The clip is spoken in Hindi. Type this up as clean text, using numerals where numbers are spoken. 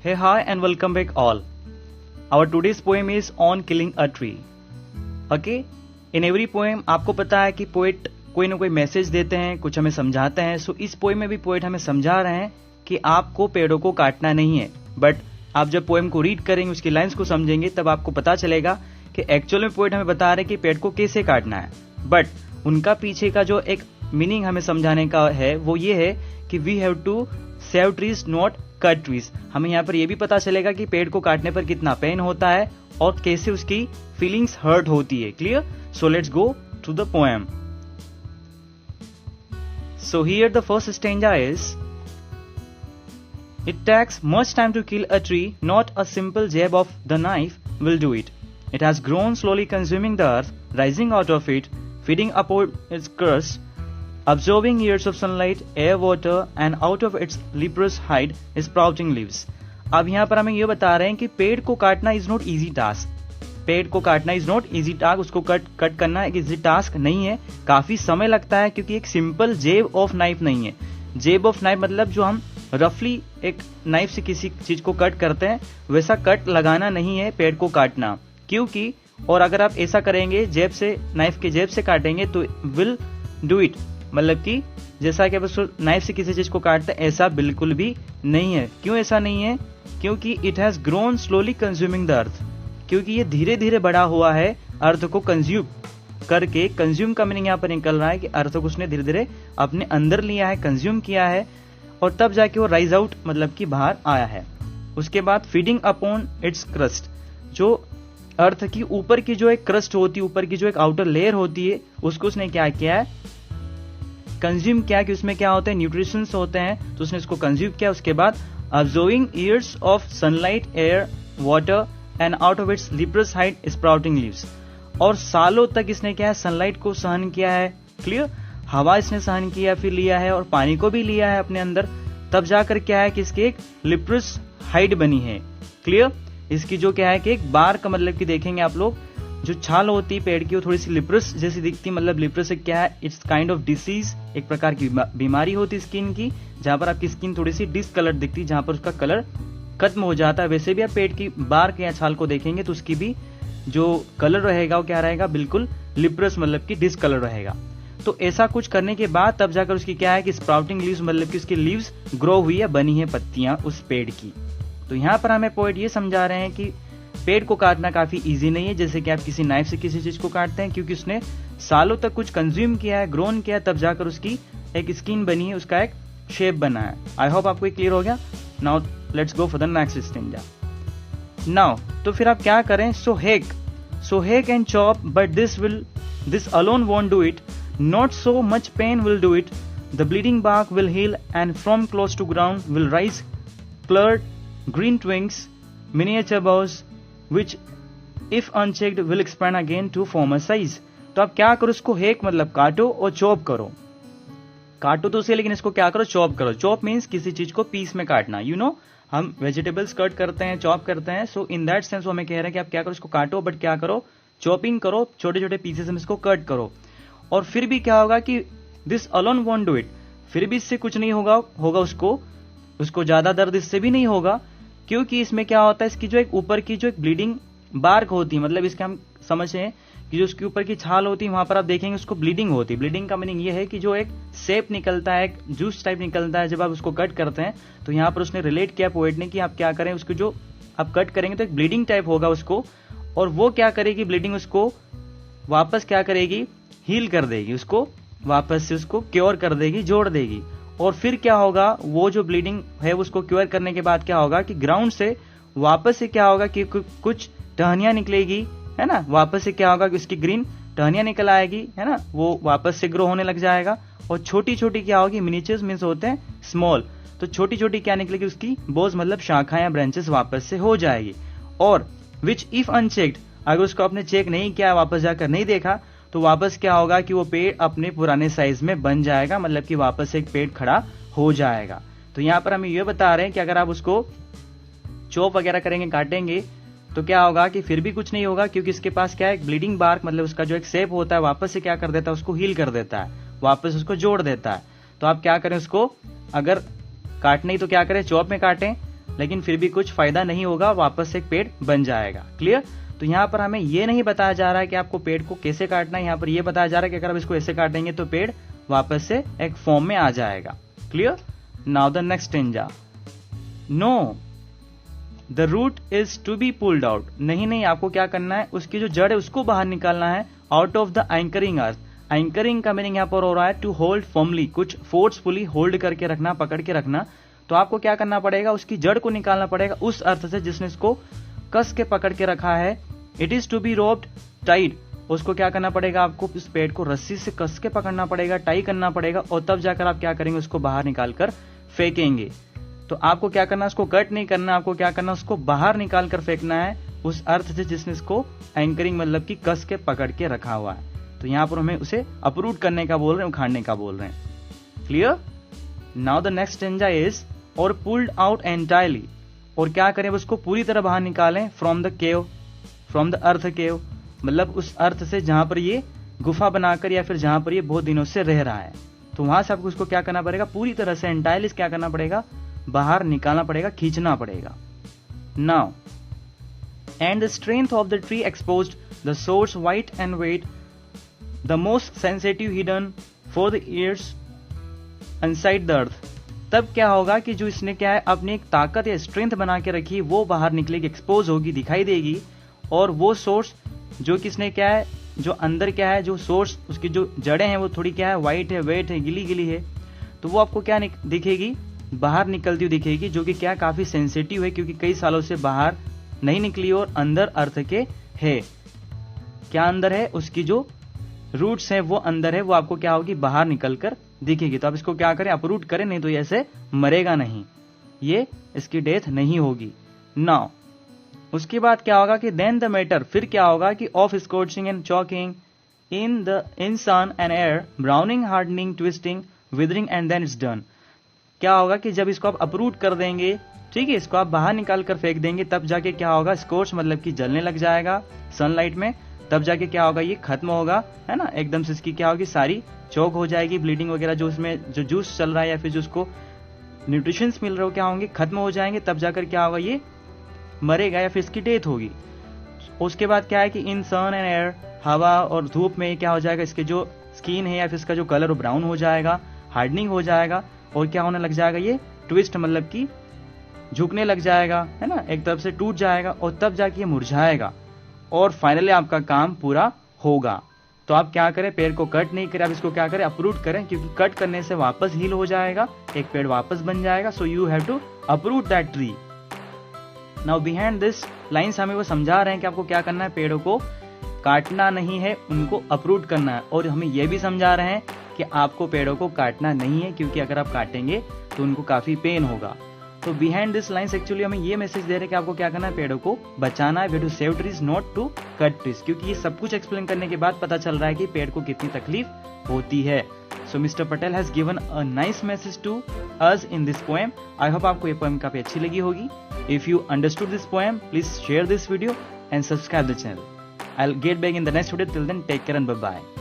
Hey, hi, and welcome back all. Our today's poem is on killing a tree. Okay? In every poem आपको पता है कि पोएट कोई ना कोई मैसेज देते हैं, कुछ हमें समझाते हैं. सो इस पोएम में भी पोएट हमें समझा रहे हैं कि आपको पेड़ों को काटना नहीं है. बट आप जब पोएम को रीड करेंगे, उसकी लाइंस को समझेंगे, तब आपको पता चलेगा कि एक्चुअल में पोएट हमें बता रहे हैं कि पेड़ को कैसे काटना है. बट उनका पीछे का जो एक मीनिंग हमें समझाने का है वो ये है कि we have to save trees not cut trees. हमें यहाँ पर यह भी पता चलेगा कि पेड़ को काटने पर कितना पेन होता है और कैसे उसकी फीलिंग्स हर्ट होती है. Clear? So let's go to the poem. So here the first stanza is, it takes much time to kill a tree, not a simple jab of the knife will do it. It has grown slowly, consuming the earth, rising out of it, feeding upon its crust, absorbing years of sunlight, air, water, and out of its leprous hide, sprouting leaves. अब यहाँ पर हमें ये बता रहे हैं कि पेड़ को काटना इज नॉट इजी टास्क. पेड़ को काटना इज नॉट इजी टास्क. उसको कट करना एक इजी टास्क नहीं है. काफी समय लगता है क्योंकि एक सिंपल जेब ऑफ नाइफ नहीं है. जेब ऑफ नाइफ मतलब जो हम रफली एक नाइफ से किसी चीज को कट करते हैं, वैसा कट लगाना नहीं है पेड़ को काटना. क्योंकि और अगर आप ऐसा करेंगे, जेब से, नाइफ के जेब से काटेंगे तो विल डू इट, मतलब कि जैसा कि आप नाइफ से किसी चीज को काटते हैं, ऐसा बिल्कुल भी नहीं है. क्यों ऐसा नहीं है? क्योंकि it has grown slowly consuming the earth. क्योंकि ये धीरे धीरे बड़ा हुआ है अर्थ को कंज्यूम करके. कंज्यूम का मीनिंग यहाँ पर निकल रहा है कि अर्थ को उसने धीरे धीरे अपने अंदर लिया है, कंज्यूम किया है, और तब जाके वो राइज आउट मतलब कि बाहर आया है. उसके बाद फीडिंग अपॉन इट्स क्रस्ट, जो अर्थ की ऊपर की जो एक क्रस्ट होती है, ऊपर की जो एक आउटर लेयर होती है, उसको उसने क्या किया है? कंज्यूम किया. कि उसमें क्या होते हैं? न्यूट्रिशंस होते हैं, तो उसने इसको कंज्यूम किया. उसके बाद absorbing years of sunlight, air, water, and out of its leprous hide, sprouting leaves. और सालों तक इसने क्या है? सनलाइट को सहन किया है. क्लियर? हवा इसने सहन किया, फिर लिया है, और पानी को भी लिया है अपने अंदर. तब जाकर क्या है कि इसकी एक लिप्रस हाइड बनी है. क्लियर? इसकी जो क्या है कि एक बार का मतलब कि देखेंगे आप लोग, जो छाल होती है पेड़ की वो थोड़ी सी लिप्रस जैसी दिखती. मतलब लिप्रस क्या है? इट्स काइंड ऑफ डिसीज, एक प्रकार की बीमारी होती है स्किन की, जहां पर आपकी स्किन थोड़ी सी डिसकलर दिखती है, जहां पर उसका कलर खत्म हो जाता है. वैसे भी आप पेड़ की बार या छाल को देखेंगे तो उसकी भी जो कलर रहेगा वो क्या रहेगा? बिल्कुल लिप्रस मतलब कि डिसकलर रहेगा. तो ऐसा कुछ करने के बाद तब जाकर उसकी क्या है कि स्प्राउटिंग लीव्स, मतलब कि उसकी लीव्स ग्रो हुई है, बनी है पत्तियां उस पेड़ की. तो यहाँ पर हमें पोएट ये समझा रहे हैं कि पेड़ को काटना काफी इजी नहीं है, जैसे कि आप किसी नाइफ से किसी चीज को काटते हैं, क्योंकि उसने सालों तक कुछ कंज्यूम किया है, ग्रोन किया है, तब जाकर उसकी एक स्किन बनी है, उसका एक शेप बना है. आई होप आपको क्लियर हो गया. Now let's go for the next stanza. Now तो फिर आप क्या करें? So hack and chop, but this alone won't do it. Not so much pain will do it. The bleeding bark will heal, and from close to ground will rise colored green twigs, miniature boughs, which if unchecked will expand again to form a size. तो आप क्या करो? इसको हेक मतलब काटो और चॉप करो. काटो तो उसे, लेकिन इसको क्या करो? चॉप करो. चॉप मीन्स किसी चीज को पीस में काटना. यू नो, हम वेजिटेबल्स कट करते हैं, चॉप करते हैं. सो इन दैट सेंस वो हमें कह रहे हैं कि आप क्या करो? इसको काटो, बट क्या करो? चॉपिंग करो, छोटे छोटे पीसेस में इसको कट करो. और फिर भी क्या होगा कि this alone won't do it. फिर भी इससे कुछ नहीं होगा उसको ज्यादा दर्द इससे भी नहीं होगा. क्योंकि इसमें क्या होता है? इसकी जो एक ऊपर की जो एक ब्लीडिंग बार्क होती है, मतलब इसके हम समझे कि जो उसके ऊपर की छाल होती है, वहां पर आप देखेंगे उसको ब्लीडिंग होती है. ब्लीडिंग का मीनिंग ये है कि जो एक शेप निकलता है, एक जूस टाइप निकलता है जब आप उसको कट करते हैं. तो यहाँ पर उसने रिलेट किया पोएट ने कि आप क्या करें? उसको जो आप कट करेंगे तो एक ब्लीडिंग टाइप होगा उसको, और वो क्या करेगी? ब्लीडिंग उसको वापस क्या करेगी? हील कर देगी, उसको वापस से उसको क्योर कर देगी, जोड़ देगी. और फिर क्या होगा? वो जो ब्लीडिंग है उसको क्योर करने के बाद क्या होगा कि ग्राउंड से वापस से क्या होगा कि कुछ टहनियां निकलेगी, है ना. वापस से क्या होगा कि उसकी ग्रीन टहनियां निकल आएगी, है ना. वो वापस से ग्रो होने लग जाएगा. और छोटी छोटी क्या होगी? मिनिएचर्स मीन्स होते हैं स्मॉल. तो छोटी छोटी क्या निकलेगी? उसकी बोज मतलब शाखाएं या ब्रांचेस वापस से हो जाएगी. और विच इफ अनचेक्ड, अगर उसको आपने चेक नहीं किया, वापस जाकर नहीं देखा, तो वापस क्या होगा कि वो पेड़ अपने पुराने साइज में बन जाएगा, मतलब कि वापस एक पेड़ खड़ा हो जाएगा. तो यहाँ पर हमें ये बता रहे हैं कि अगर आप उसको चॉप वगैरह करेंगे, काटेंगे, तो क्या होगा कि फिर भी कुछ नहीं होगा, क्योंकि इसके पास क्या है? एक ब्लीडिंग बार्क, मतलब उसका जो एक शेप होता है, वापस से क्या कर देता है? उसको हील कर देता है, वापस उसको जोड़ देता है. तो आप क्या करें? उसको अगर काटने ही तो क्या करें? चॉप में काटें. लेकिन फिर भी कुछ फायदा नहीं होगा, वापस से एक पेड़ बन जाएगा। क्लियर? तो यहाँ पर हमें ये नहीं बताया जा रहा है कि आपको पेड़ को कैसे काटना है, यहाँ पर ये बताया जा रहा है कि अगर आप इसको ऐसे काटेंगे तो पेड़ वापस से एक फॉर्म में आ जाएगा। Clear? Now the next stanza. No the root is to be pulled out. नहीं, आपको क्या करना है, उसकी जो जड़ है उसको बाहर निकालना है out of the anchoring earth. Anchoring का मीनिंग यहाँ पर हो रहा है टू होल्ड फर्मली, कुछ फोर्सफुली होल्ड करके रखना, पकड़ के रखना। तो आपको क्या करना पड़ेगा, उसकी जड़ को निकालना पड़ेगा उस अर्थ से जिसने इसको कस के पकड़ के रखा है। It is to be roped tied. उसको क्या करना पड़ेगा, आपको इस पेड़ को रस्सी से कस के पकड़ना पड़ेगा, टाई करना पड़ेगा, और तब जाकर आप क्या करेंगे, उसको बाहर निकालकर फेंकेंगे। तो आपको क्या करना, उसको कट नहीं करना, आपको क्या करना, उसको बाहर निकाल कर फेंकना है उस अर्थ से जिसने इसको एंकरिंग मतलब कि कस के पकड़ के रखा हुआ है। तो यहां पर हमें उसे अपरूट करने का बोल रहे हैं, उखाड़ने का बोल रहे हैं। Clear? Now the next stanza is और पुल्ड आउट एंटायरली। और क्या करें, उसको पूरी तरह बाहर निकालें from the cave, from the earth cave, मतलब उस अर्थ से जहां पर ये गुफा बनाकर या फिर जहां पर ये बहुत दिनों से रह रहा है। तो वहां से आपको उसको क्या करना पड़ेगा, पूरी तरह से एंटायरली क्या करना पड़ेगा, बाहर निकालना पड़ेगा, खींचना पड़ेगा। Now and the strength of the tree exposed the source white and wet the most sensitive hidden for the years inside the earth. तब क्या होगा कि जो इसने क्या है अपनी एक ताकत या स्ट्रेंथ बना के रखी, वो बाहर निकलेगी, एक्सपोज होगी, दिखाई देगी। और वो सोर्स जो किसने क्या है, जो अंदर क्या है, जो सोर्स उसकी जो जड़ें हैं वो थोड़ी क्या है, वाइट है, वेट है, गिली गिली है, तो वो आपको क्या दिखेगी, बाहर निकलती हुई दिखेगी, जो कि क्या काफी सेंसिटिव है क्योंकि कई सालों से बाहर नहीं निकली और अंदर अर्थ के है। क्या अंदर है, उसकी जो रूट्स है वो अंदर है, वो आपको क्या होगी, बाहर निकलकर दिखेगी। तो आप इसको क्या करें, अपरूट करें, नहीं तो ये ऐसे मरेगा नहीं, ये इसकी डेथ नहीं होगी। नाउ उसके बाद क्या होगा कि देन द मैटर, फिर क्या होगा कि of scorching and choking in sun and air, browning, hardening, twisting, withering and then it's done. क्या होगा कि जब इसको आप अपरूट कर देंगे, ठीक है, इसको आप बाहर निकाल कर फेंक देंगे, तब जाके क्या होगा, स्कॉच मतलब कि जलने लग जाएगा सनलाइट में, तब जाके क्या होगा, ये खत्म होगा, है ना, एकदम से इसकी क्या होगी, सारी चौक हो जाएगी, ब्लीडिंग वगैरह जो उसमें जो जूस चल रहा है या फिर जो उसको न्यूट्रिशंस मिल रहे हो क्या होंगे, खत्म हो जाएंगे, तब जाकर क्या होगा, ये मरेगा या फिर इसकी डेथ होगी। उसके बाद क्या है कि इन सन एंड एयर, हवा और धूप में क्या हो जाएगा, इसके जो स्किन है या फिर इसका जो कलर ब्राउन हो जाएगा, हार्डनिंग हो जाएगा, और क्या होने लग जाएगा, ये ट्विस्ट मतलब कि झुकने लग जाएगा, है ना, एक तरफ से टूट जाएगा, और तब जाके ये मुरझाएगा और फाइनली आपका काम पूरा होगा। तो आप क्या करें, पेड़ को कट नहीं करें, आप इसको क्या करें, अपरूट करें, क्योंकि कट करने से वापस हील हो जाएगा, एक पेड़ वापस बन जाएगा। So you have to uproot that tree. Now behind this lines हमें वो समझा रहे हैं कि आपको क्या करना है, पेड़ों को काटना नहीं है, उनको अपरूट करना है। और हमें यह भी समझा रहे हैं कि आपको पेड़ों को काटना नहीं है, क्योंकि अगर आप काटेंगे तो उनको काफी पेन होगा। तो बिहाइंड दिस लाइन्स एक्चुअली हमें ये मैसेज दे रहे हैं कि आपको क्या करना है, पेड़ों को बचाना है, we to save trees not to cut trees. क्योंकि ये सब कुछ एक्सप्लेन करने के बाद पता चल रहा है कि पेड़ को कितनी तकलीफ होती है। So mister Patel has given a nice message to us in this poem. I hope आपको ये पोएम काफी अच्छी लगी होगी। If you understood this poem, please share this video and subscribe the channel. I'll get back in the next video. Till then, take care and bye bye.